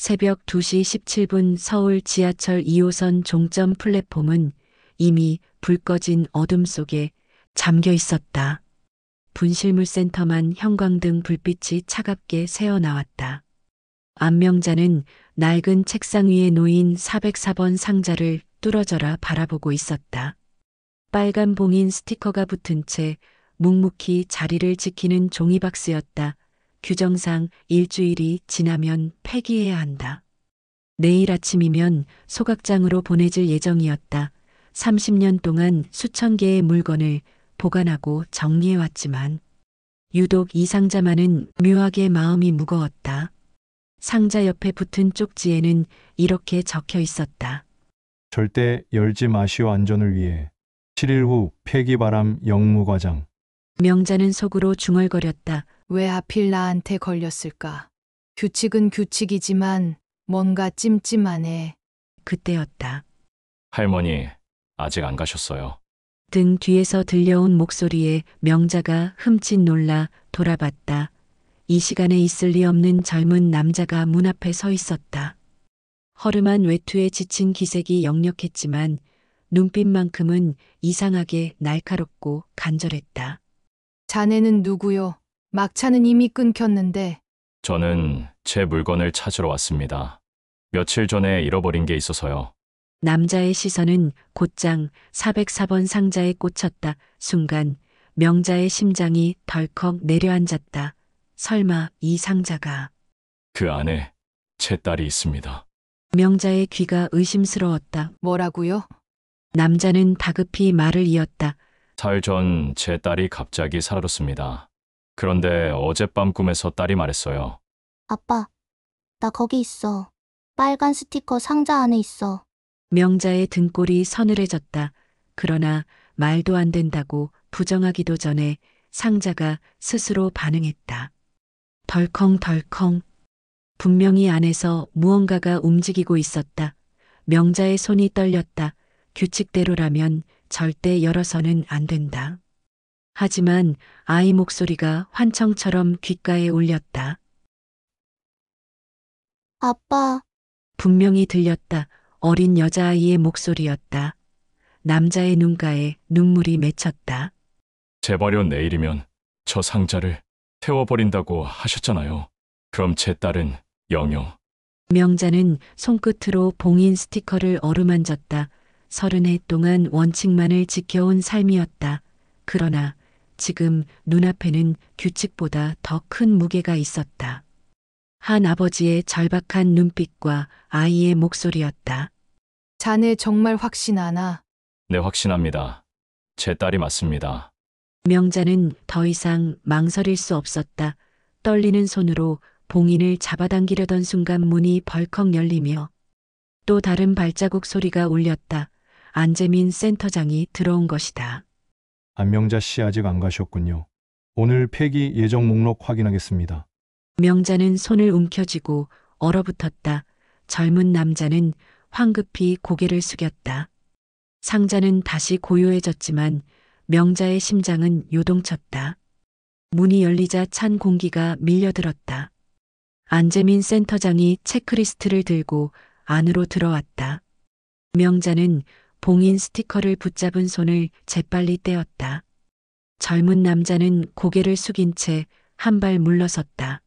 새벽 2시 17분 서울 지하철 2호선 종점 플랫폼은 이미 불 꺼진 어둠 속에 잠겨 있었다. 분실물센터만 형광등 불빛이 차갑게 새어나왔다. 안명자는 낡은 책상 위에 놓인 404번 상자를 뚫어져라 바라보고 있었다. 빨간 봉인 스티커가 붙은 채 묵묵히 자리를 지키는 종이박스였다. 규정상 일주일이 지나면 폐기해야 한다. 내일 아침이면 소각장으로 보내질 예정이었다. 30년 동안 수천 개의 물건을 보관하고 정리해왔지만 유독 이 상자만은 묘하게 마음이 무거웠다. 상자 옆에 붙은 쪽지에는 이렇게 적혀 있었다. 절대 열지 마시오. 안전을 위해. 7일 후 폐기바람 영무과장. 명자는 속으로 중얼거렸다. 왜 하필 나한테 걸렸을까? 규칙은 규칙이지만 뭔가 찜찜하네. 그때였다. 할머니, 아직 안 가셨어요. 등 뒤에서 들려온 목소리에 명자가 흠칫 놀라 돌아봤다. 이 시간에 있을 리 없는 젊은 남자가 문 앞에 서 있었다. 허름한 외투에 지친 기색이 역력했지만 눈빛만큼은 이상하게 날카롭고 간절했다. 자네는 누구요? 막차는 이미 끊겼는데. 저는 제 물건을 찾으러 왔습니다. 며칠 전에 잃어버린 게 있어서요. 남자의 시선은 곧장 404번 상자에 꽂혔다. 순간 명자의 심장이 덜컥 내려앉았다. 설마 이 상자가. 그 안에 제 딸이 있습니다. 명자의 귀가 의심스러웠다. 뭐라고요? 남자는 다급히 말을 이었다. 사흘 전 제 딸이 갑자기 사라졌습니다. 그런데 어젯밤 꿈에서 딸이 말했어요. 아빠, 나 거기 있어. 빨간 스티커 상자 안에 있어. 명자의 등골이 서늘해졌다. 그러나 말도 안 된다고 부정하기도 전에 상자가 스스로 반응했다. 덜컹덜컹. 분명히 안에서 무언가가 움직이고 있었다. 명자의 손이 떨렸다. 규칙대로라면 절대 열어서는 안 된다. 하지만 아이 목소리가 환청처럼 귓가에 울렸다. 아빠, 분명히 들렸다. 어린 여자아이의 목소리였다. 남자의 눈가에 눈물이 맺혔다. 재발효 내일이면 저 상자를 태워버린다고 하셨잖아요. 그럼 제 딸은 영영. 명자는 손끝으로 봉인 스티커를 어루만졌다. 30해 동안 원칙만을 지켜온 삶이었다. 그러나 지금 눈앞에는 규칙보다 더 큰 무게가 있었다. 한 아버지의 절박한 눈빛과 아이의 목소리였다. 자네 정말 확신하나? 네, 확신합니다. 제 딸이 맞습니다. 명자는 더 이상 망설일 수 없었다. 떨리는 손으로 봉인을 잡아당기려던 순간 문이 벌컥 열리며 또 다른 발자국 소리가 울렸다. 안재민 센터장이 들어온 것이다. 안명자 씨 아직 안 가셨군요. 오늘 폐기 예정 목록 확인하겠습니다. 명자는 손을 움켜쥐고 얼어붙었다. 젊은 남자는 황급히 고개를 숙였다. 상자는 다시 고요해졌지만 명자의 심장은 요동쳤다. 문이 열리자 찬 공기가 밀려들었다. 안재민 센터장이 체크리스트를 들고 안으로 들어왔다. 명자는 봉인 스티커를 붙잡은 손을 재빨리 떼었다. 젊은 남자는 고개를 숙인 채 한 발 물러섰다.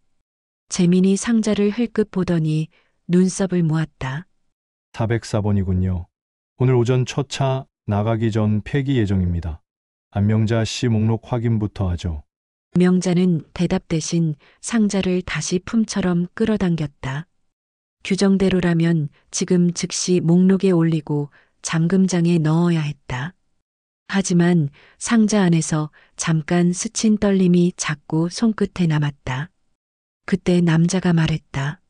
재민이 상자를 흘끗 보더니 눈썹을 모았다. 404번이군요. 오늘 오전 첫 차 나가기 전 폐기 예정입니다. 안명자 씨 목록 확인부터 하죠. 명자는 대답 대신 상자를 다시 품처럼 끌어당겼다. 규정대로라면 지금 즉시 목록에 올리고 잠금장에 넣어야 했다. 하지만 상자 안에서 잠깐 스친 떨림이 자꾸 손끝에 남았다. 그때 남자가 말했다.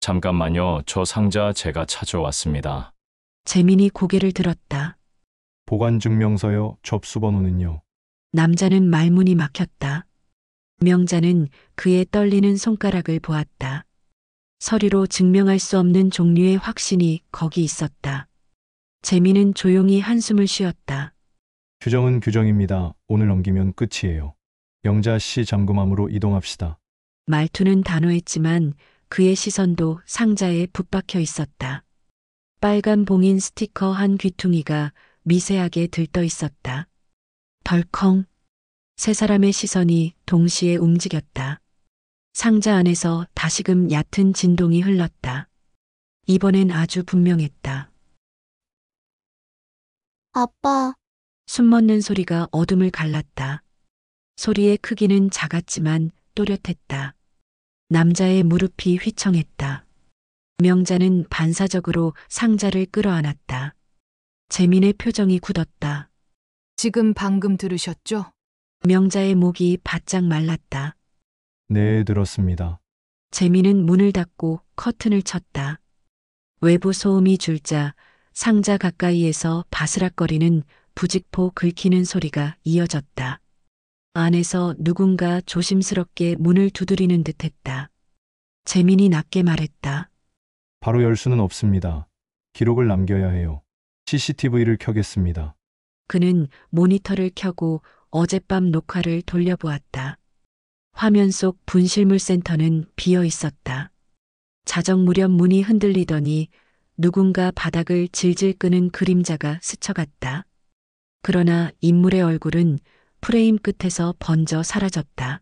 잠깐만요. 저 상자 제가 찾아왔습니다. 재민이 고개를 들었다. 보관증명서요. 접수번호는요. 남자는 말문이 막혔다. 명자는 그의 떨리는 손가락을 보았다. 서류로 증명할 수 없는 종류의 확신이 거기 있었다. 재민은 조용히 한숨을 쉬었다. 규정은 규정입니다. 오늘 넘기면 끝이에요. 명자 씨 잠금함으로 이동합시다. 말투는 단호했지만 그의 시선도 상자에 붙박혀 있었다. 빨간 봉인 스티커 한 귀퉁이가 미세하게 들떠 있었다. 덜컹. 세 사람의 시선이 동시에 움직였다. 상자 안에서 다시금 얕은 진동이 흘렀다. 이번엔 아주 분명했다. 아빠, 숨먹는 소리가 어둠을 갈랐다. 소리의 크기는 작았지만 또렷했다. 남자의 무릎이 휘청했다. 명자는 반사적으로 상자를 끌어안았다. 재민의 표정이 굳었다. 지금 방금 들으셨죠? 명자의 목이 바짝 말랐다. 네, 들었습니다. 재민은 문을 닫고 커튼을 쳤다. 외부 소음이 줄자 상자 가까이에서 바스락거리는 부직포 긁히는 소리가 이어졌다. 안에서 누군가 조심스럽게 문을 두드리는 듯했다. 재민이 낮게 말했다. 바로 열 수는 없습니다. 기록을 남겨야 해요. CCTV를 켜겠습니다. 그는 모니터를 켜고 어젯밤 녹화를 돌려보았다. 화면 속 분실물 센터는 비어 있었다. 자정 무렵 문이 흔들리더니 누군가 바닥을 질질 끄는 그림자가 스쳐갔다. 그러나 인물의 얼굴은 프레임 끝에서 번져 사라졌다.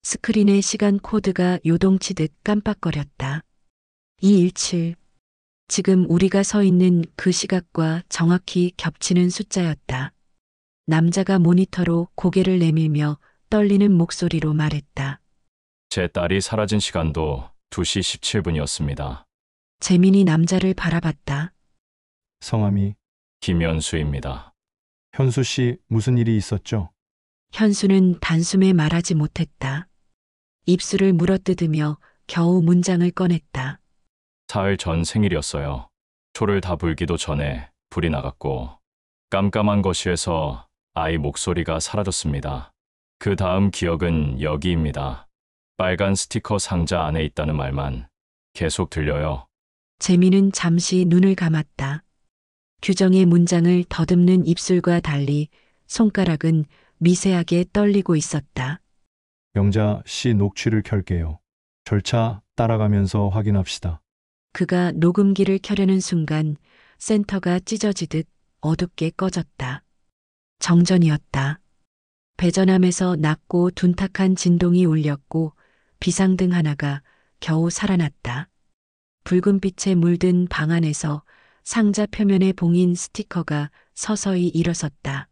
스크린의 시간 코드가 요동치듯 깜빡거렸다. 217. 지금 우리가 서 있는 그 시각과 정확히 겹치는 숫자였다. 남자가 모니터로 고개를 내밀며 떨리는 목소리로 말했다. 제 딸이 사라진 시간도 2시 17분이었습니다. 재민이 남자를 바라봤다. 성함이 김연수입니다. 현수 씨 무슨 일이 있었죠? 현수는 단숨에 말하지 못했다. 입술을 물어뜯으며 겨우 문장을 꺼냈다. 사흘 전 생일이었어요. 초를 다 불기도 전에 불이 나갔고 깜깜한 거실에서 아이 목소리가 사라졌습니다. 그 다음 기억은 여기입니다. 빨간 스티커 상자 안에 있다는 말만 계속 들려요. 재민은 잠시 눈을 감았다. 규정의 문장을 더듬는 입술과 달리 손가락은 미세하게 떨리고 있었다. 명자 씨 녹취를 켤게요. 절차 따라가면서 확인합시다. 그가 녹음기를 켜려는 순간 센터가 찢어지듯 어둡게 꺼졌다. 정전이었다. 배전함에서 낮고 둔탁한 진동이 울렸고 비상등 하나가 겨우 살아났다. 붉은 빛에 물든 방 안에서 상자 표면에 봉인 스티커가 서서히 일어섰다.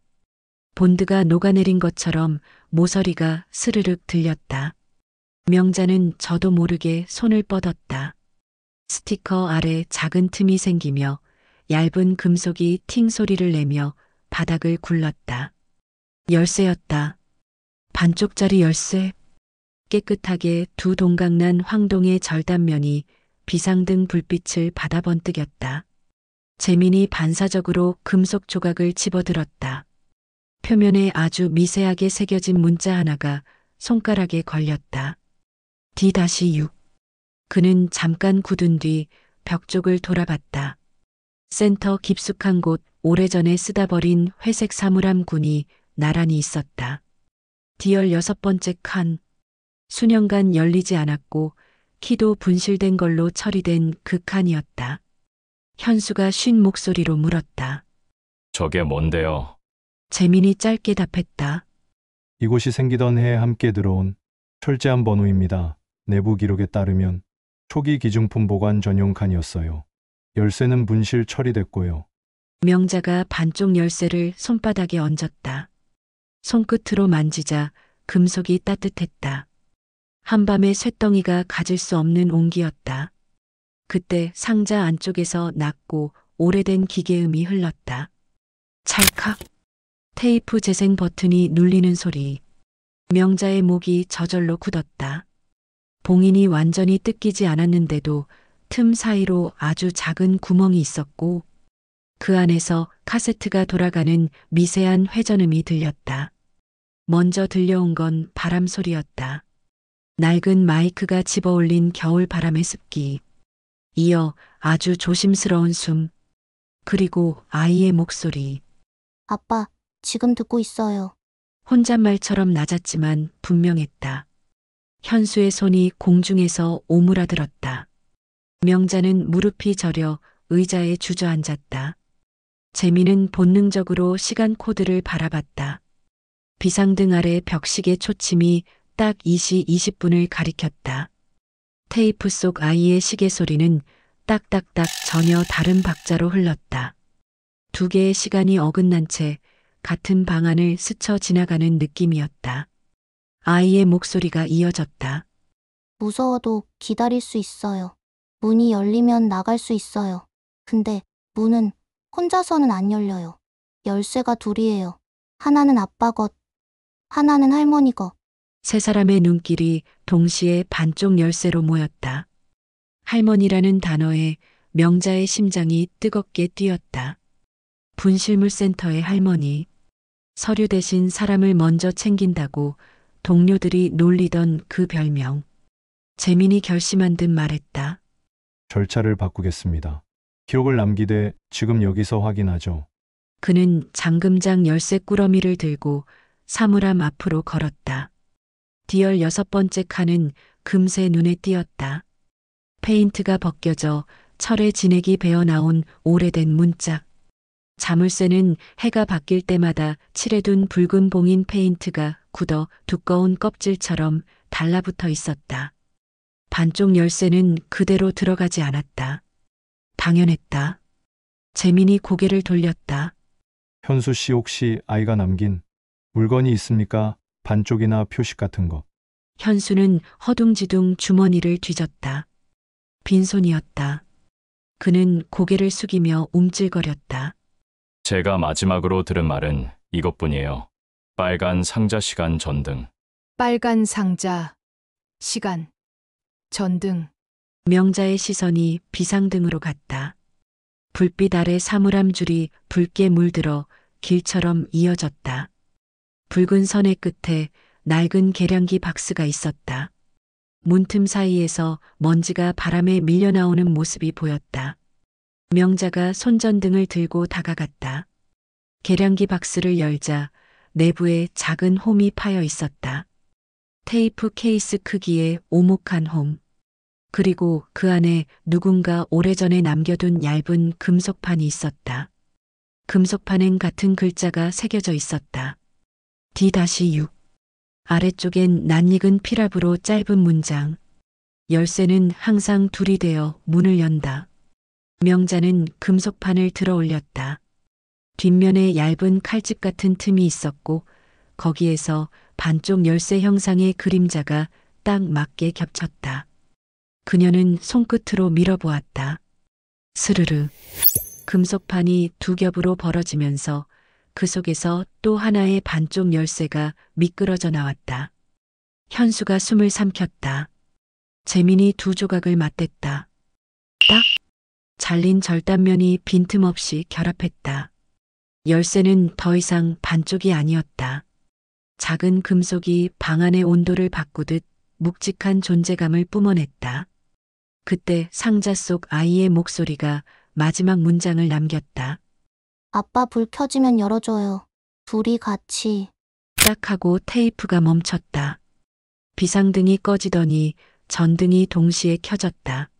본드가 녹아내린 것처럼 모서리가 스르륵 들렸다. 명자는 저도 모르게 손을 뻗었다. 스티커 아래 작은 틈이 생기며 얇은 금속이 팅 소리를 내며 바닥을 굴렀다. 열쇠였다. 반쪽짜리 열쇠. 깨끗하게 두 동강난 황동의 절단면이 비상등 불빛을 받아 번뜩였다. 재민이 반사적으로 금속 조각을 집어들었다. 표면에 아주 미세하게 새겨진 문자 하나가 손가락에 걸렸다. D-6. 그는 잠깐 굳은 뒤 벽 쪽을 돌아봤다. 센터 깊숙한 곳 오래전에 쓰다 버린 회색 사물함 군이 나란히 있었다. 디열 6번째 칸. 수년간 열리지 않았고 키도 분실된 걸로 처리된 그 칸이었다. 현수가 쉰 목소리로 물었다. 저게 뭔데요? 재민이 짧게 답했다. 이곳이 생기던 해에 함께 들어온 철제한 번호입니다. 내부 기록에 따르면 초기 기증품 보관 전용 칸이었어요. 열쇠는 분실 처리됐고요. 명자가 반쪽 열쇠를 손바닥에 얹었다. 손끝으로 만지자 금속이 따뜻했다. 한밤의 쇳덩이가 가질 수 없는 온기였다. 그때 상자 안쪽에서 낮고 오래된 기계음이 흘렀다. 찰칵. 테이프 재생 버튼이 눌리는 소리. 명자의 목이 저절로 굳었다. 봉인이 완전히 뜯기지 않았는데도 틈 사이로 아주 작은 구멍이 있었고 그 안에서 카세트가 돌아가는 미세한 회전음이 들렸다. 먼저 들려온 건 바람 소리였다. 낡은 마이크가 집어올린 겨울 바람의 습기. 이어 아주 조심스러운 숨. 그리고 아이의 목소리. 아빠, 지금 듣고 있어요. 혼잣말처럼 낮았지만 분명했다. 현수의 손이 공중에서 오므라들었다. 명자는 무릎이 저려 의자에 주저앉았다. 재민은 본능적으로 시간 코드를 바라봤다. 비상등 아래 벽시계 초침이 딱 2시 20분을 가리켰다. 테이프 속 아이의 시계 소리는 딱딱딱 전혀 다른 박자로 흘렀다. 두 개의 시간이 어긋난 채 같은 방안을 스쳐 지나가는 느낌이었다. 아이의 목소리가 이어졌다. 무서워도 기다릴 수 있어요. 문이 열리면 나갈 수 있어요. 근데 문은 혼자서는 안 열려요. 열쇠가 둘이에요. 하나는 아빠 것, 하나는 할머니 것. 세 사람의 눈길이 동시에 반쪽 열쇠로 모였다. 할머니라는 단어에 명자의 심장이 뜨겁게 뛰었다. 분실물센터의 할머니. 서류 대신 사람을 먼저 챙긴다고 동료들이 놀리던 그 별명. 재민이 결심한 듯 말했다. 절차를 바꾸겠습니다. 기록을 남기되 지금 여기서 확인하죠. 그는 잠금장 열쇠 꾸러미를 들고 사물함 앞으로 걸었다. 디얼 6번째 칸은 금세 눈에 띄었다. 페인트가 벗겨져 철의 진액이 배어나온 오래된 문짝. 자물쇠는 해가 바뀔 때마다 칠해둔 붉은 봉인 페인트가 굳어 두꺼운 껍질처럼 달라붙어 있었다. 반쪽 열쇠는 그대로 들어가지 않았다. 당연했다. 재민이 고개를 돌렸다. 현수 씨 혹시 아이가 남긴 물건이 있습니까? 반쪽이나 표식 같은 거. 현수는 허둥지둥 주머니를 뒤졌다. 빈손이었다. 그는 고개를 숙이며 움찔거렸다. 제가 마지막으로 들은 말은 이것뿐이에요. 빨간 상자 시간 전등. 빨간 상자, 시간, 전등. 명자의 시선이 비상등으로 갔다. 불빛 아래 사물함 줄이 붉게 물들어 길처럼 이어졌다. 붉은 선의 끝에 낡은 계량기 박스가 있었다. 문틈 사이에서 먼지가 바람에 밀려나오는 모습이 보였다. 명자가 손전등을 들고 다가갔다. 계량기 박스를 열자 내부에 작은 홈이 파여 있었다. 테이프 케이스 크기의 오목한 홈. 그리고 그 안에 누군가 오래전에 남겨둔 얇은 금속판이 있었다. 금속판엔 같은 글자가 새겨져 있었다. D-6. 아래쪽엔 낯익은 피랍으로 짧은 문장. 열쇠는 항상 둘이 되어 문을 연다. 명자는 금속판을 들어 올렸다. 뒷면에 얇은 칼집 같은 틈이 있었고 거기에서 반쪽 열쇠 형상의 그림자가 딱 맞게 겹쳤다. 그녀는 손끝으로 밀어보았다. 스르르. 금속판이 두 겹으로 벌어지면서 그 속에서 또 하나의 반쪽 열쇠가 미끄러져 나왔다. 현수가 숨을 삼켰다. 재민이 두 조각을 맞댔다. 딱! 잘린 절단면이 빈틈없이 결합했다. 열쇠는 더 이상 반쪽이 아니었다. 작은 금속이 방 안의 온도를 바꾸듯 묵직한 존재감을 뿜어냈다. 그때 상자 속 아이의 목소리가 마지막 문장을 남겼다. 아빠 불 켜지면 열어줘요. 둘이 같이. 딱 하고 테이프가 멈췄다. 비상등이 꺼지더니 전등이 동시에 켜졌다.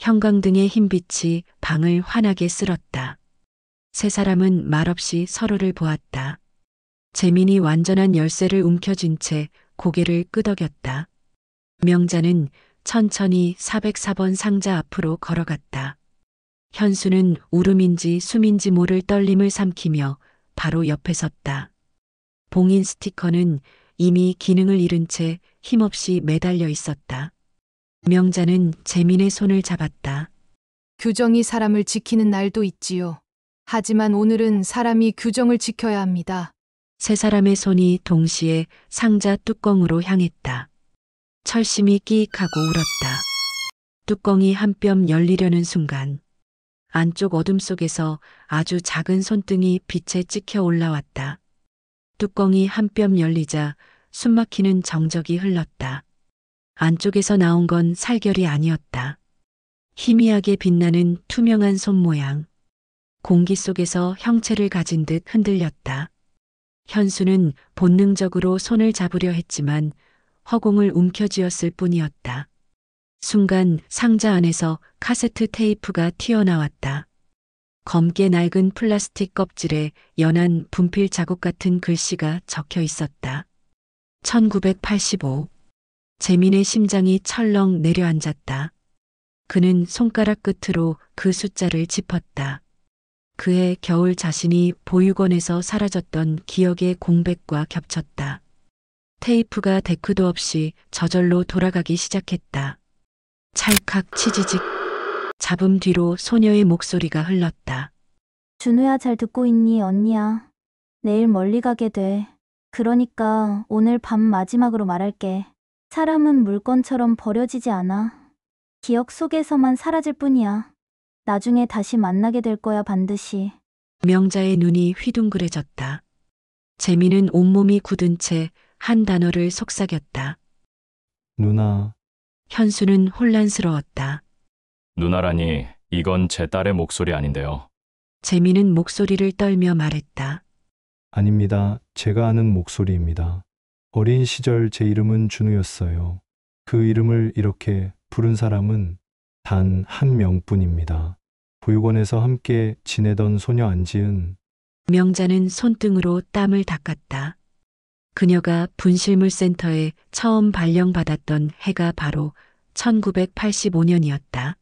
형광등의 흰빛이 방을 환하게 쓸었다. 세 사람은 말없이 서로를 보았다. 재민이 완전한 열쇠를 움켜쥔 채 고개를 끄덕였다. 명자는 천천히 404번 상자 앞으로 걸어갔다. 현수는 울음인지 숨인지 모를 떨림을 삼키며 바로 옆에 섰다. 봉인 스티커는 이미 기능을 잃은 채 힘없이 매달려 있었다. 명자는 재민의 손을 잡았다. 규정이 사람을 지키는 날도 있지요. 하지만 오늘은 사람이 규정을 지켜야 합니다. 세 사람의 손이 동시에 상자 뚜껑으로 향했다. 철심이 끼익하고 울었다. 뚜껑이 한 뼘 열리려는 순간 안쪽 어둠 속에서 아주 작은 손등이 빛에 찍혀 올라왔다. 뚜껑이 한 뼘 열리자 숨막히는 정적이 흘렀다. 안쪽에서 나온 건 살결이 아니었다. 희미하게 빛나는 투명한 손 모양. 공기 속에서 형체를 가진 듯 흔들렸다. 현수는 본능적으로 손을 잡으려 했지만 허공을 움켜쥐었을 뿐이었다. 순간 상자 안에서 카세트 테이프가 튀어나왔다. 검게 낡은 플라스틱 껍질에 연한 분필 자국 같은 글씨가 적혀 있었다. 1985. 재민의 심장이 철렁 내려앉았다. 그는 손가락 끝으로 그 숫자를 짚었다. 그해 겨울 자신이 보육원에서 사라졌던 기억의 공백과 겹쳤다. 테이프가 데크도 없이 저절로 돌아가기 시작했다. 찰칵 치지직. 잡음 뒤로 소녀의 목소리가 흘렀다. 준우야, 잘 듣고 있니, 언니야. 내일 멀리 가게 돼. 그러니까 오늘 밤 마지막으로 말할게. 사람은 물건처럼 버려지지 않아. 기억 속에서만 사라질 뿐이야. 나중에 다시 만나게 될 거야, 반드시. 명자의 눈이 휘둥그레졌다. 재민은 온몸이 굳은 채 한 단어를 속삭였다. 누나, 현수는 혼란스러웠다. 누나라니, 이건 제 딸의 목소리 아닌데요. 재민은 목소리를 떨며 말했다. 아닙니다. 제가 아는 목소리입니다. 어린 시절 제 이름은 준우였어요. 그 이름을 이렇게 부른 사람은 단 한 명뿐입니다. 보육원에서 함께 지내던 소녀 안지은. 명자는 손등으로 땀을 닦았다. 그녀가 분실물센터에 처음 발령받았던 해가 바로 1985년이었다.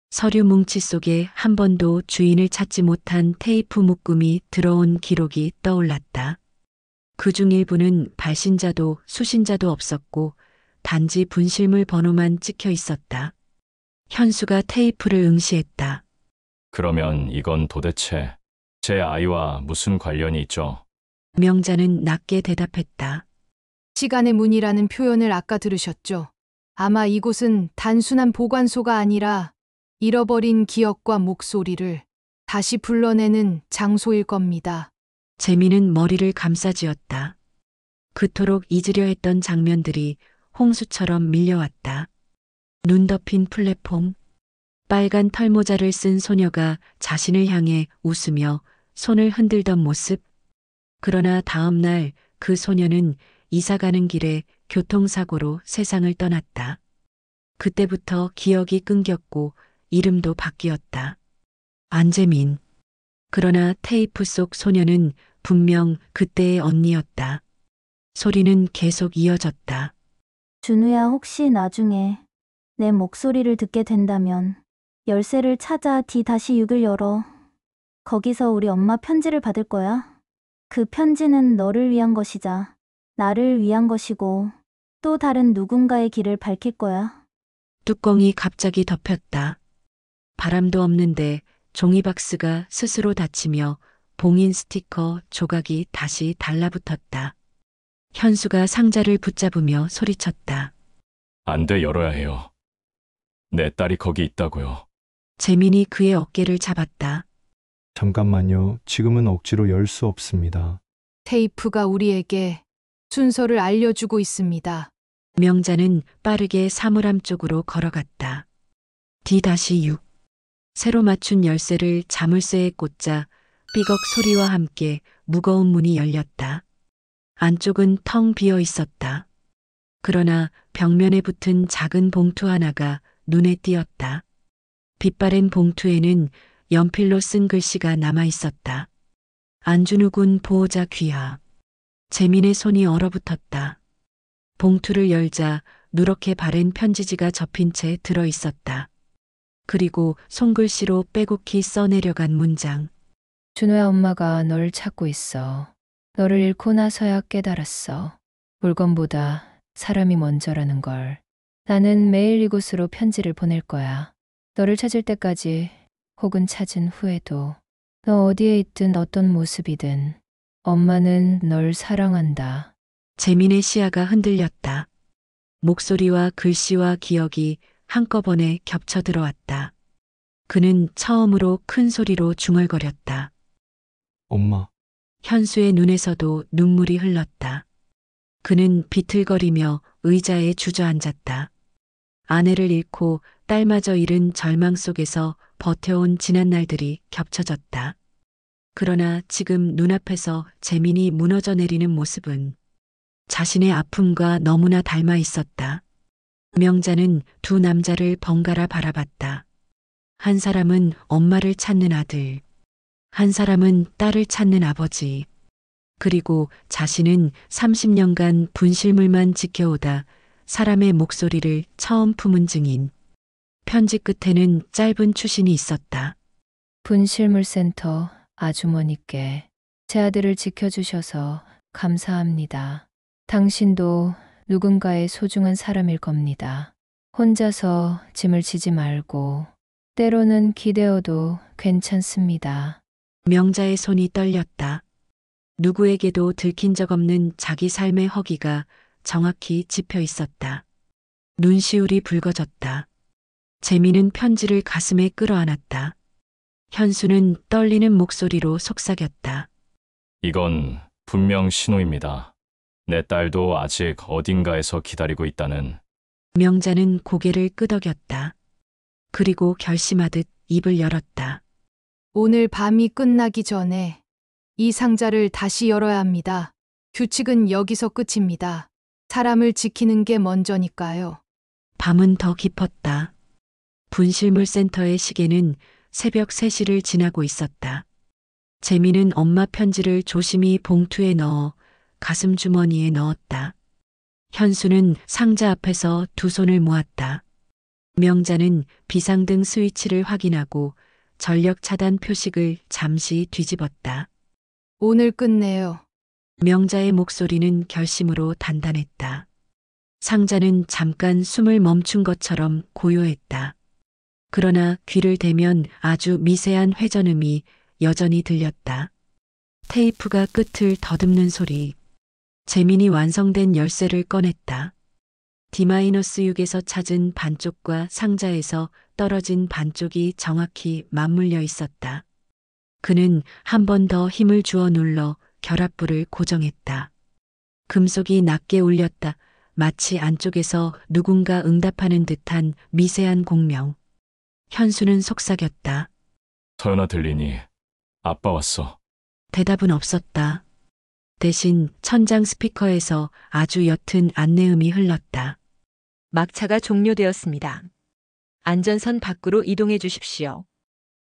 서류 뭉치 속에 한 번도 주인을 찾지 못한 테이프 묶음이 들어온 기록이 떠올랐다. 그중 일부는 발신자도 수신자도 없었고 단지 분실물 번호만 찍혀 있었다. 현수가 테이프를 응시했다. 그러면 이건 도대체 제 아이와 무슨 관련이 있죠? 명자는 낮게 대답했다. 시간의 문이라는 표현을 아까 들으셨죠? 아마 이곳은 단순한 보관소가 아니라 잃어버린 기억과 목소리를 다시 불러내는 장소일 겁니다. 재민은 머리를 감싸쥐었다. 그토록 잊으려 했던 장면들이 홍수처럼 밀려왔다. 눈 덮인 플랫폼, 빨간 털모자를 쓴 소녀가 자신을 향해 웃으며 손을 흔들던 모습. 그러나 다음 날 그 소녀는 이사 가는 길에 교통사고로 세상을 떠났다. 그때부터 기억이 끊겼고 이름도 바뀌었다. 안재민. 그러나 테이프 속 소녀는 분명 그때의 언니였다. 소리는 계속 이어졌다. 준우야, 혹시 나중에 내 목소리를 듣게 된다면 열쇠를 찾아 D-6을 열어. 거기서 우리 엄마 편지를 받을 거야. 그 편지는 너를 위한 것이자 나를 위한 것이고 또 다른 누군가의 길을 밝힐 거야. 뚜껑이 갑자기 덮였다. 바람도 없는데 종이박스가 스스로 닫히며 봉인 스티커 조각이 다시 달라붙었다. 현수가 상자를 붙잡으며 소리쳤다. 안 돼, 열어야 해요. 내 딸이 거기 있다고요. 재민이 그의 어깨를 잡았다. 잠깐만요. 지금은 억지로 열 수 없습니다. 테이프가 우리에게 순서를 알려주고 있습니다. 명자는 빠르게 사물함 쪽으로 걸어갔다. D-6. 새로 맞춘 열쇠를 자물쇠에 꽂자 삐걱 소리와 함께 무거운 문이 열렸다. 안쪽은 텅 비어 있었다. 그러나 벽면에 붙은 작은 봉투 하나가 눈에 띄었다. 빛바랜 봉투에는 연필로 쓴 글씨가 남아 있었다. 안준우 보호자 귀하. 재민의 손이 얼어붙었다. 봉투를 열자 누렇게 바랜 편지지가 접힌 채 들어 있었다. 그리고 손글씨로 빼곡히 써내려간 문장. 준호야, 엄마가 널 찾고 있어. 너를 잃고 나서야 깨달았어. 물건보다 사람이 먼저라는 걸. 나는 매일 이곳으로 편지를 보낼 거야. 너를 찾을 때까지 혹은 찾은 후에도 너 어디에 있든 어떤 모습이든 엄마는 널 사랑한다. 재민의 시야가 흔들렸다. 목소리와 글씨와 기억이 한꺼번에 겹쳐 들어왔다. 그는 처음으로 큰 소리로 중얼거렸다. 엄마, 현수의 눈에서도 눈물이 흘렀다. 그는 비틀거리며 의자에 주저앉았다. 아내를 잃고 딸마저 잃은 절망 속에서 버텨온 지난 날들이 겹쳐졌다. 그러나 지금 눈앞에서 재민이 무너져 내리는 모습은 자신의 아픔과 너무나 닮아 있었다. 명자는 두 남자를 번갈아 바라봤다. 한 사람은 엄마를 찾는 아들, 한 사람은 딸을 찾는 아버지, 그리고 자신은 30년간 분실물만 지켜오다 사람의 목소리를 처음 품은 증인. 편지 끝에는 짧은 추신이 있었다. 분실물센터 아주머니께 제 아들을 지켜주셔서 감사합니다. 당신도 누군가의 소중한 사람일 겁니다. 혼자서 짐을 지지 말고 때로는 기대어도 괜찮습니다. 명자의 손이 떨렸다. 누구에게도 들킨 적 없는 자기 삶의 허기가 정확히 짚여 있었다. 눈시울이 붉어졌다. 재미는 편지를 가슴에 끌어안았다. 현수는 떨리는 목소리로 속삭였다. 이건 분명 신호입니다. 내 딸도 아직 어딘가에서 기다리고 있다는. 명자는 고개를 끄덕였다. 그리고 결심하듯 입을 열었다. 오늘 밤이 끝나기 전에 이 상자를 다시 열어야 합니다. 규칙은 여기서 끝입니다. 사람을 지키는 게 먼저니까요. 밤은 더 깊었다. 분실물 센터의 시계는 새벽 3시를 지나고 있었다. 재미는 엄마 편지를 조심히 봉투에 넣어 가슴 주머니에 넣었다. 현수는 상자 앞에서 두 손을 모았다. 명자는 비상등 스위치를 확인하고 전력 차단 표식을 잠시 뒤집었다. 오늘 끝내요. 명자의 목소리는 결심으로 단단했다. 상자는 잠깐 숨을 멈춘 것처럼 고요했다. 그러나 귀를 대면 아주 미세한 회전음이 여전히 들렸다. 테이프가 끝을 더듬는 소리. 재민이 완성된 열쇠를 꺼냈다. D-6에서 찾은 반쪽과 상자에서 떨어진 반쪽이 정확히 맞물려 있었다. 그는 한 번 더 힘을 주어 눌러 결합부를 고정했다. 금속이 낮게 울렸다. 마치 안쪽에서 누군가 응답하는 듯한 미세한 공명. 현수는 속삭였다. 서연아 들리니? 아빠 왔어. 대답은 없었다. 대신 천장 스피커에서 아주 옅은 안내음이 흘렀다. 막차가 종료되었습니다. 안전선 밖으로 이동해 주십시오.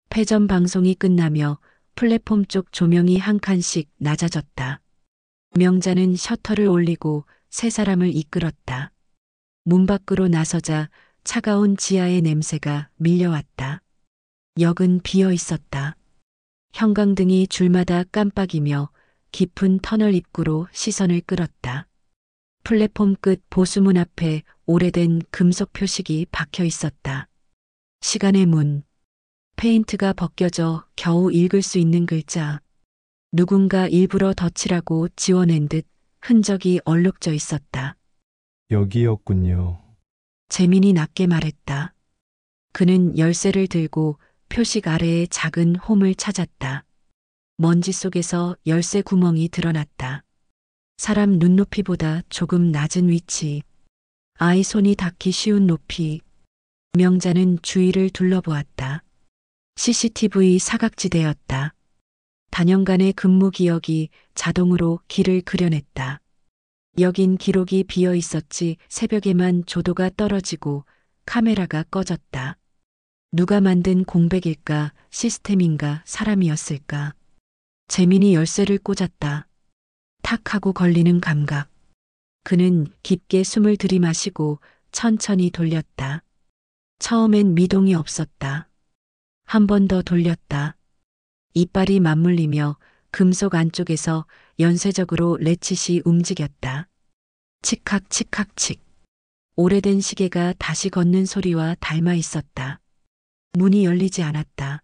패전 방송이 끝나며 플랫폼 쪽 조명이 한 칸씩 낮아졌다. 명자는 셔터를 올리고 세 사람을 이끌었다. 문 밖으로 나서자 차가운 지하의 냄새가 밀려왔다. 역은 비어 있었다. 형광등이 줄마다 깜빡이며 깊은 터널 입구로 시선을 끌었다. 플랫폼 끝 보수문 앞에 오래된 금속 표식이 박혀 있었다. 시간의 문. 페인트가 벗겨져 겨우 읽을 수 있는 글자. 누군가 일부러 덧칠하고 지워낸 듯 흔적이 얼룩져 있었다. 여기였군요. 재민이 낮게 말했다. 그는 열쇠를 들고 표식 아래의 작은 홈을 찾았다. 먼지 속에서 열쇠 구멍이 드러났다. 사람 눈높이보다 조금 낮은 위치. 아이 손이 닿기 쉬운 높이. 명자는 주위를 둘러보았다. CCTV 사각지대였다. 단연간의 근무 기억이 자동으로 길을 그려냈다. 여긴 기록이 비어 있었지. 새벽에만 조도가 떨어지고 카메라가 꺼졌다. 누가 만든 공백일까? 시스템인가? 사람이었을까? 재민이 열쇠를 꽂았다. 탁 하고 걸리는 감각. 그는 깊게 숨을 들이마시고 천천히 돌렸다. 처음엔 미동이 없었다. 한 번 더 돌렸다. 이빨이 맞물리며 금속 안쪽에서 연쇄적으로 레칫이 움직였다. 칙칵 칙칵 칙. 오래된 시계가 다시 걷는 소리와 닮아 있었다. 문이 열리지 않았다.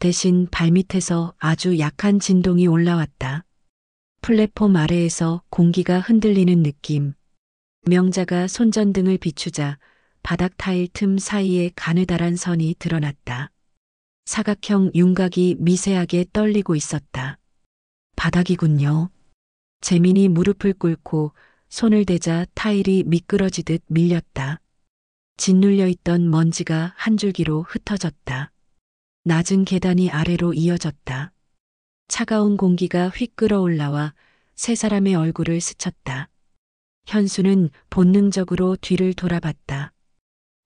대신 발밑에서 아주 약한 진동이 올라왔다. 플랫폼 아래에서 공기가 흔들리는 느낌. 명자가 손전등을 비추자 바닥 타일 틈 사이에 가느다란 선이 드러났다. 사각형 윤곽이 미세하게 떨리고 있었다. 바닥이군요. 재민이 무릎을 꿇고 손을 대자 타일이 미끄러지듯 밀렸다. 짓눌려 있던 먼지가 한 줄기로 흩어졌다. 낮은 계단이 아래로 이어졌다. 차가운 공기가 휙 끌어올라와 세 사람의 얼굴을 스쳤다. 현수는 본능적으로 뒤를 돌아봤다.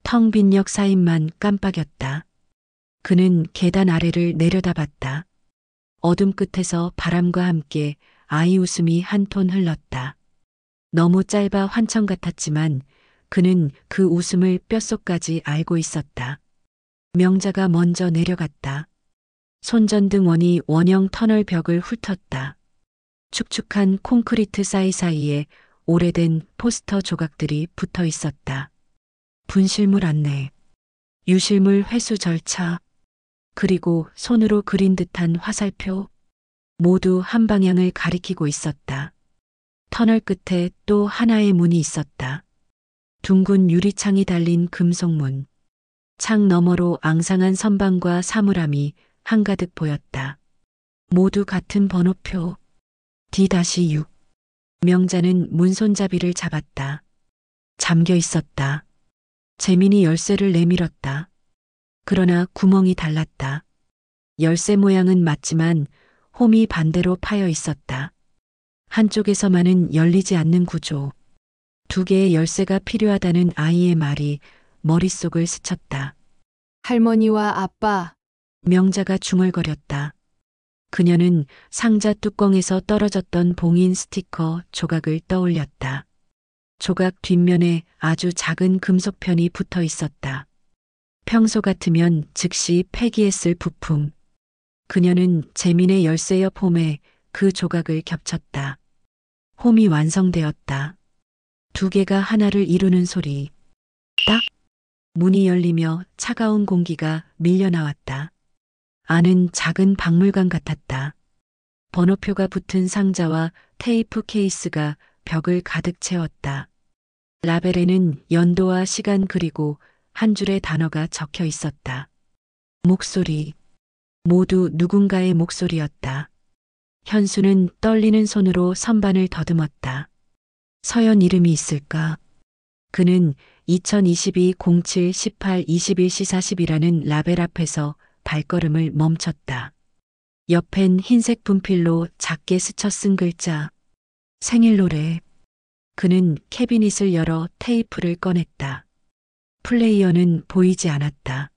텅 빈 역 사인만 깜빡였다. 그는 계단 아래를 내려다봤다. 어둠 끝에서 바람과 함께 아이 웃음이 한 톤 흘렀다. 너무 짧아 환청 같았지만 그는 그 웃음을 뼛속까지 알고 있었다. 명자가 먼저 내려갔다. 손전등원이 원형 터널 벽을 훑었다. 축축한 콘크리트 사이사이에 오래된 포스터 조각들이 붙어 있었다. 분실물 안내, 유실물 회수 절차, 그리고 손으로 그린 듯한 화살표, 모두 한 방향을 가리키고 있었다. 터널 끝에 또 하나의 문이 있었다. 둥근 유리창이 달린 금속문. 창 너머로 앙상한 선반과 사물함이 한가득 보였다. 모두 같은 번호표. D-6. 명자는 문손잡이를 잡았다. 잠겨 있었다. 재민이 열쇠를 내밀었다. 그러나 구멍이 달랐다. 열쇠 모양은 맞지만 홈이 반대로 파여 있었다. 한쪽에서만은 열리지 않는 구조. 2개의 열쇠가 필요하다는 아이의 말이 머릿속을 스쳤다. 할머니와 아빠, 명자가 중얼거렸다. 그녀는 상자 뚜껑에서 떨어졌던 봉인 스티커 조각을 떠올렸다. 조각 뒷면에 아주 작은 금속편이 붙어 있었다. 평소 같으면 즉시 폐기했을 부품. 그녀는 재민의 열쇠 옆 홈에 그 조각을 겹쳤다. 홈이 완성되었다. 2개가 하나를 이루는 소리. 딱! 문이 열리며 차가운 공기가 밀려나왔다. 안은 작은 박물관 같았다. 번호표가 붙은 상자와 테이프 케이스가 벽을 가득 채웠다. 라벨에는 연도와 시간 그리고 한 줄의 단어가 적혀 있었다. 목소리. 모두 누군가의 목소리였다. 현수는 떨리는 손으로 선반을 더듬었다. 서연 이름이 있을까? 그는 2022-07-18-21시 40이라는 라벨 앞에서 발걸음을 멈췄다. 옆엔 흰색 분필로 작게 스쳐 쓴 글자. 생일 노래. 그는 캐비닛을 열어 테이프를 꺼냈다. 플레이어는 보이지 않았다.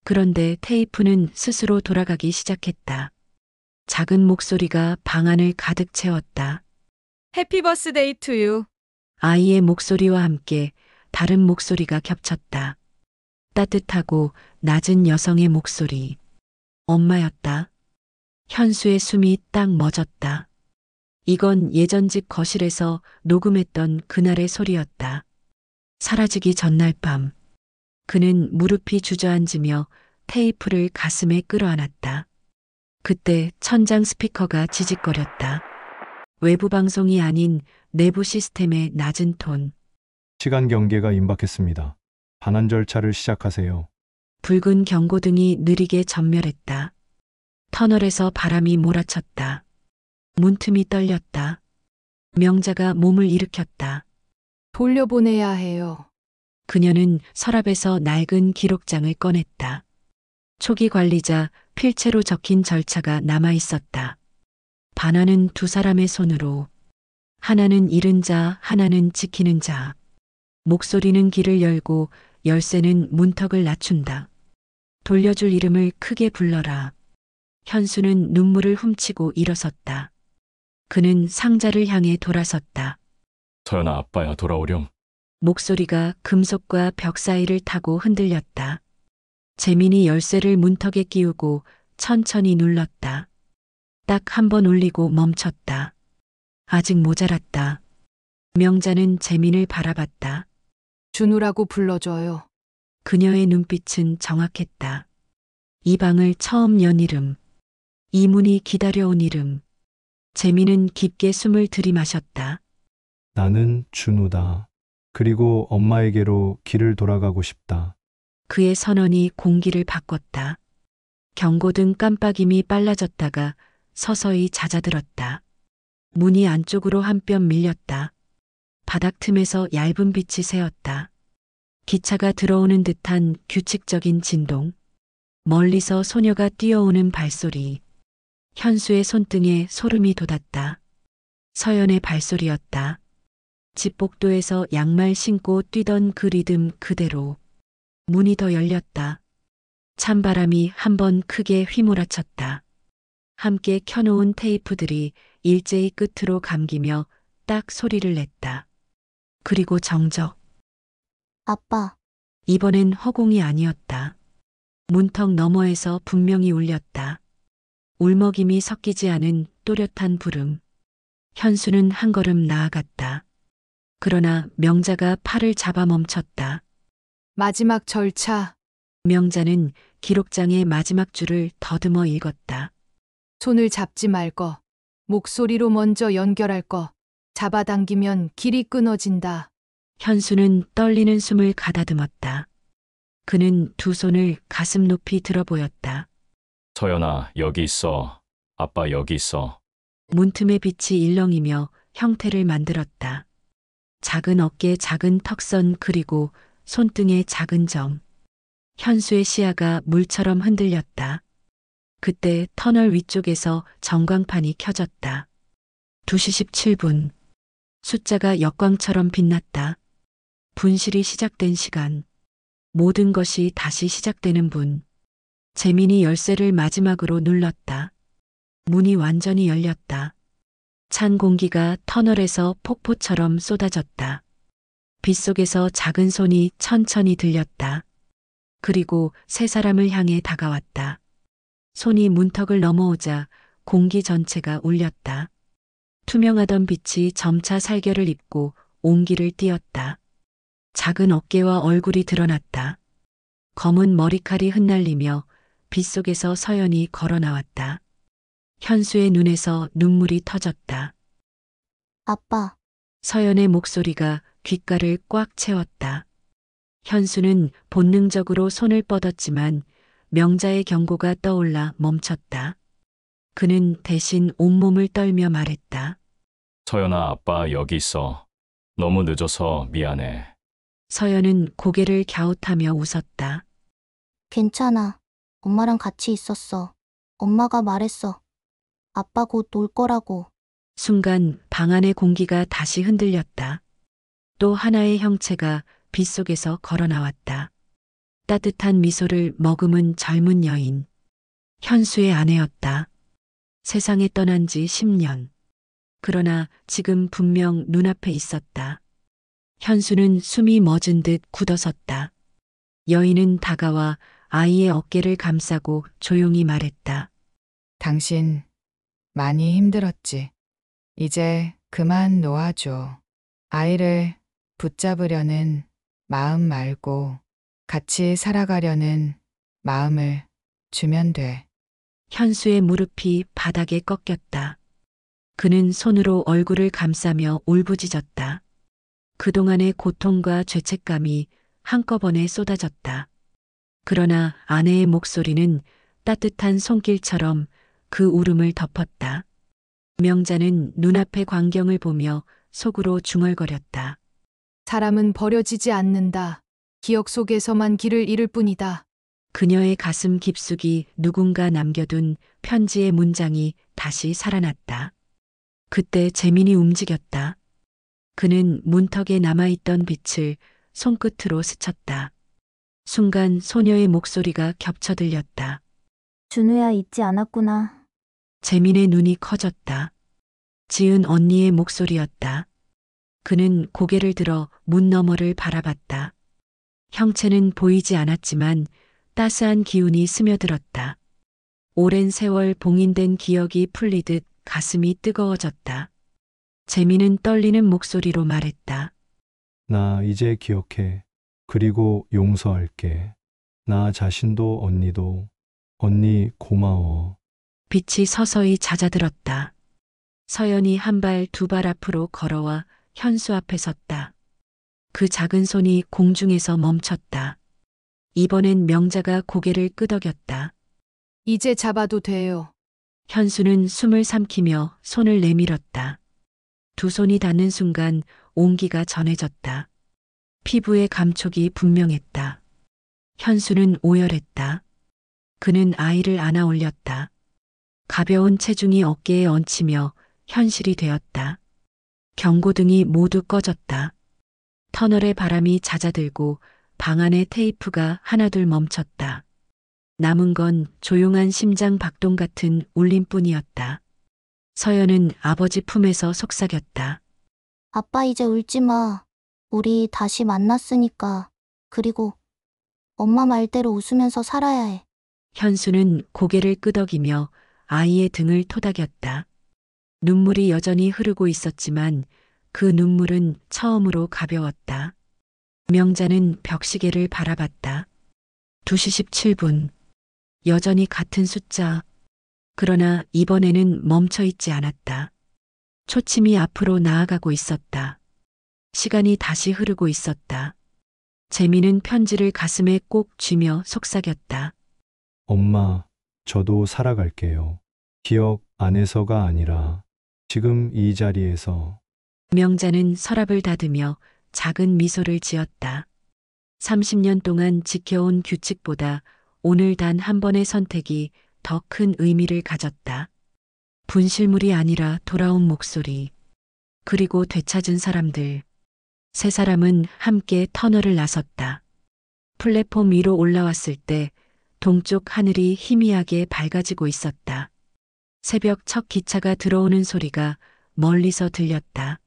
그런데 테이프는 스스로 돌아가기 시작했다. 작은 목소리가 방 안을 가득 채웠다. 해피 버스데이 투 유. 아이의 목소리와 함께 다른 목소리가 겹쳤다. 따뜻하고 낮은 여성의 목소리. 엄마였다. 현수의 숨이 딱 멎었다. 이건 예전 집 거실에서 녹음했던 그날의 소리였다. 사라지기 전날 밤. 그는 무릎이 주저앉으며 테이프를 가슴에 끌어안았다. 그때 천장 스피커가 지직거렸다. 외부 방송이 아닌 내부 시스템의 낮은 톤. 시간 경계가 임박했습니다. 반환 절차를 시작하세요. 붉은 경고등이 느리게 전멸했다. 터널에서 바람이 몰아쳤다. 문틈이 떨렸다. 명자가 몸을 일으켰다. 돌려보내야 해요. 그녀는 서랍에서 낡은 기록장을 꺼냈다. 초기 관리자 필체로 적힌 절차가 남아 있었다. 반환은 2사람의 손으로. 하나는 잃은 자, 하나는 지키는 자. 목소리는 길을 열고 열쇠는 문턱을 낮춘다. 돌려줄 이름을 크게 불러라. 현수는 눈물을 훔치고 일어섰다. 그는 상자를 향해 돌아섰다. 서연아, 아빠야, 돌아오렴. 목소리가 금속과 벽 사이를 타고 흔들렸다. 재민이 열쇠를 문턱에 끼우고 천천히 눌렀다. 딱 한 번 울리고 멈췄다. 아직 모자랐다. 명자는 재민을 바라봤다. 준우라고 불러줘요. 그녀의 눈빛은 정확했다. 이 방을 처음 연 이름. 이 문이 기다려온 이름. 재민은 깊게 숨을 들이마셨다. 나는 준우다. 그리고 엄마에게로 길을 돌아가고 싶다. 그의 선언이 공기를 바꿨다. 경고등 깜빡임이 빨라졌다가 서서히 잦아들었다. 문이 안쪽으로 한 뼘 밀렸다. 바닥 틈에서 얇은 빛이 새었다. 기차가 들어오는 듯한 규칙적인 진동. 멀리서 소녀가 뛰어오는 발소리. 현수의 손등에 소름이 돋았다. 서연의 발소리였다. 집 복도에서 양말 신고 뛰던 그 리듬 그대로. 문이 더 열렸다. 찬바람이 한번 크게 휘몰아쳤다. 함께 켜놓은 테이프들이 일제히 끝으로 감기며 딱 소리를 냈다. 그리고 정적. 아빠, 이번엔 허공이 아니었다. 문턱 너머에서 분명히 울렸다. 울먹임이 섞이지 않은 또렷한 부름. 현수는 한 걸음 나아갔다. 그러나 명자가 팔을 잡아 멈췄다. 마지막 절차. 명자는 기록장의 마지막 줄을 더듬어 읽었다. 손을 잡지 말 거. 목소리로 먼저 연결할 거. 잡아당기면 길이 끊어진다. 현수는 떨리는 숨을 가다듬었다. 그는 두 손을 가슴 높이 들어 보였다. 서연아, 여기 있어. 아빠 여기 있어. 문틈의 빛이 일렁이며 형태를 만들었다. 작은 어깨, 작은 턱선, 그리고 손등의 작은 점. 현수의 시야가 물처럼 흔들렸다. 그때 터널 위쪽에서 전광판이 켜졌다. 2시 17분. 숫자가 역광처럼 빛났다. 분실이 시작된 시간. 모든 것이 다시 시작되는 분. 재민이 열쇠를 마지막으로 눌렀다. 문이 완전히 열렸다. 찬 공기가 터널에서 폭포처럼 쏟아졌다. 빗속에서 작은 손이 천천히 들렸다. 그리고 세 사람을 향해 다가왔다. 손이 문턱을 넘어오자 공기 전체가 울렸다. 투명하던 빛이 점차 살결을 입고 온기를 띄었다. 작은 어깨와 얼굴이 드러났다. 검은 머리칼이 흩날리며 빗속에서 서연이 걸어 나왔다. 현수의 눈에서 눈물이 터졌다. 아빠, 서연의 목소리가 귓가를 꽉 채웠다. 현수는 본능적으로 손을 뻗었지만 명자의 경고가 떠올라 멈췄다. 그는 대신 온몸을 떨며 말했다. 서연아, 아빠 여기 있어. 너무 늦어서 미안해. 서연은 고개를 갸웃하며 웃었다. 괜찮아. 엄마랑 같이 있었어. 엄마가 말했어. 아빠 곧 올 거라고. 순간 방 안의 공기가 다시 흔들렸다. 또 하나의 형체가 빗속에서 걸어 나왔다. 따뜻한 미소를 머금은 젊은 여인. 현수의 아내였다. 세상에 떠난 지 10년. 그러나 지금 분명 눈앞에 있었다. 현수는 숨이 멎은 듯 굳어섰다. 여인은 다가와 아이의 어깨를 감싸고 조용히 말했다. 당신 많이 힘들었지. 이제 그만 놓아줘. 아이를 붙잡으려는 마음 말고 같이 살아가려는 마음을 주면 돼. 현수의 무릎이 바닥에 꺾였다. 그는 손으로 얼굴을 감싸며 울부짖었다. 그동안의 고통과 죄책감이 한꺼번에 쏟아졌다. 그러나 아내의 목소리는 따뜻한 손길처럼 그 울음을 덮었다. 명자는 눈앞의 광경을 보며 속으로 중얼거렸다. 사람은 버려지지 않는다. 기억 속에서만 길을 잃을 뿐이다. 그녀의 가슴 깊숙이 누군가 남겨둔 편지의 문장이 다시 살아났다. 그때 재민이 움직였다. 그는 문턱에 남아있던 빛을 손끝으로 스쳤다. 순간 소녀의 목소리가 겹쳐 들렸다. 준우야, 잊지 않았구나. 재민의 눈이 커졌다. 지은 언니의 목소리였다. 그는 고개를 들어 문 너머를 바라봤다. 형체는 보이지 않았지만 따스한 기운이 스며들었다. 오랜 세월 봉인된 기억이 풀리듯 가슴이 뜨거워졌다. 재민은 떨리는 목소리로 말했다. 나 이제 기억해. 그리고 용서할게. 나 자신도 언니도. 언니 고마워. 빛이 서서히 잦아들었다. 서연이 한 발 두 발 앞으로 걸어와 현수 앞에 섰다. 그 작은 손이 공중에서 멈췄다. 이번엔 명자가 고개를 끄덕였다. 이제 잡아도 돼요. 현수는 숨을 삼키며 손을 내밀었다. 두 손이 닿는 순간 온기가 전해졌다. 피부의 감촉이 분명했다. 현수는 오열했다. 그는 아이를 안아 올렸다. 가벼운 체중이 어깨에 얹히며 현실이 되었다. 경고등이 모두 꺼졌다. 터널의 바람이 잦아들고 방 안의 테이프가 하나둘 멈췄다. 남은 건 조용한 심장 박동 같은 울림뿐이었다. 서연은 아버지 품에서 속삭였다. 아빠 이제 울지 마. 우리 다시 만났으니까. 그리고 엄마 말대로 웃으면서 살아야 해. 현수는 고개를 끄덕이며 아이의 등을 토닥였다. 눈물이 여전히 흐르고 있었지만 그 눈물은 처음으로 가벼웠다. 명자는 벽시계를 바라봤다. 2시 17분. 여전히 같은 숫자. 그러나 이번에는 멈춰 있지 않았다. 초침이 앞으로 나아가고 있었다. 시간이 다시 흐르고 있었다. 재미는 편지를 가슴에 꼭 쥐며 속삭였다. 엄마, 저도 살아갈게요. 기억 안에서가 아니라 지금 이 자리에서. 명자는 서랍을 닫으며 작은 미소를 지었다. 30년 동안 지켜온 규칙보다 오늘 단 한 번의 선택이 더 큰 의미를 가졌다. 분실물이 아니라 돌아온 목소리. 그리고 되찾은 사람들. 세 사람은 함께 터널을 나섰다. 플랫폼 위로 올라왔을 때 동쪽 하늘이 희미하게 밝아지고 있었다. 새벽 첫 기차가 들어오는 소리가 멀리서 들렸다.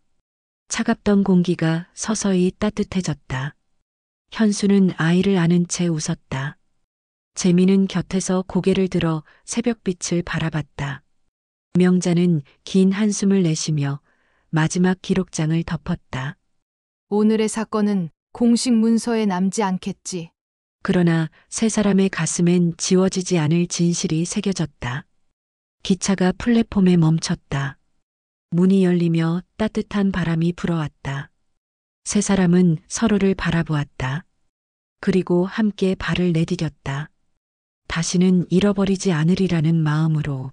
차갑던 공기가 서서히 따뜻해졌다. 현수는 아이를 안은 채 웃었다. 재미는 곁에서 고개를 들어 새벽빛을 바라봤다. 명자는 긴 한숨을 내쉬며 마지막 기록장을 덮었다. 오늘의 사건은 공식 문서에 남지 않겠지. 그러나 세 사람의 가슴엔 지워지지 않을 진실이 새겨졌다. 기차가 플랫폼에 멈췄다. 문이 열리며 따뜻한 바람이 불어왔다. 세 사람은 서로를 바라보았다. 그리고 함께 발을 내디뎠다. 다시는 잃어버리지 않으리라는 마음으로.